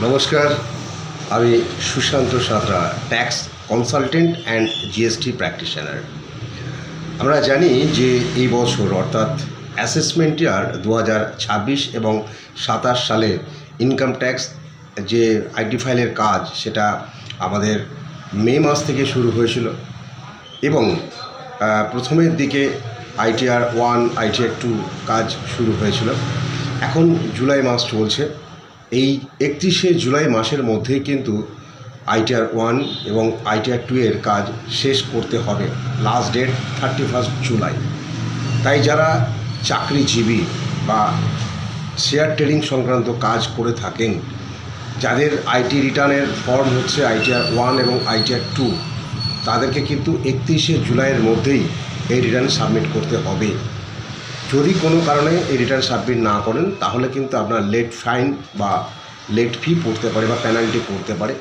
নমস্কার, আমি Sushanta Santra, tax consultant and GST practitioner. আমরা জানি যে এই বছর অর্থাৎ অ্যাসেসমেন্ট ইয়ার 2026 এবং 27 সালে ইনকাম ট্যাক্স যে আইটি ফাইলের কাজ সেটা আমাদের মে মাস থেকে শুরু হয়েছিল এবং প্রথমের দিকে আইটিআর 1, আইটিআর 2 কাজ শুরু হয়েছিল। এখন জুলাই মাস চলছে। এই 31শে জুলাই মাসের মধ্যেই কিন্তু আইটিআর 1 এবং আইটিআর 2 এর কাজ শেষ করতে হবে। লাস্ট ডেট 31 জুলাই। তাই যারা চাকরিজীবী বা শেয়ার ট্রেডিং সংক্রান্ত কাজ করে থাকেন, যাদের আইটি রিটার্নের ফর্ম হচ্ছে আইটিআর 1 এবং আইটিআর 2, তাদেরকে কিন্তু 31শে জুলাইয়ের মধ্যেই এই রিটার্ন সাবমিট করতে হবে। যদি কোনো কারণে এই রিটার্ন সাবমিট না করেন তাহলে কিন্তু আপনার লেট ফাইন বা লেট ফি পড়তে পারে বা পেনাল্টি পড়তে পারে।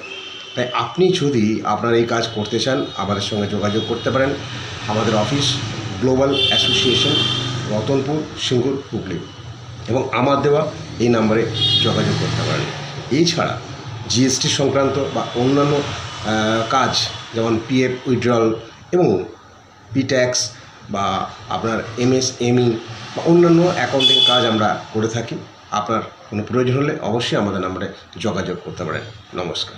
তাই আপনি যদি আপনার এই কাজ করতে চান আমাদের সঙ্গে যোগাযোগ করতে পারেন। আমাদের office global association, Ratanpur, Singur, Hooghly, এবং আমার দেওয়া এই নাম্বারে যোগাযোগ করতে পারেন। এছাড়া জিএসটি সংক্রান্ত বা অন্যান্য কাজ যেমন পিএফ উইথড্রল এবং পি ট্যাক্স বা আপনার এমএসএমই বা অন্যান্য অ্যাকাউন্টিং কাজ আমরা করে থাকি। আপনার কোনো প্রয়োজন হলে অবশ্যই আমাদের নাম্বারে যোগাযোগ করতে পারেন। নমস্কার।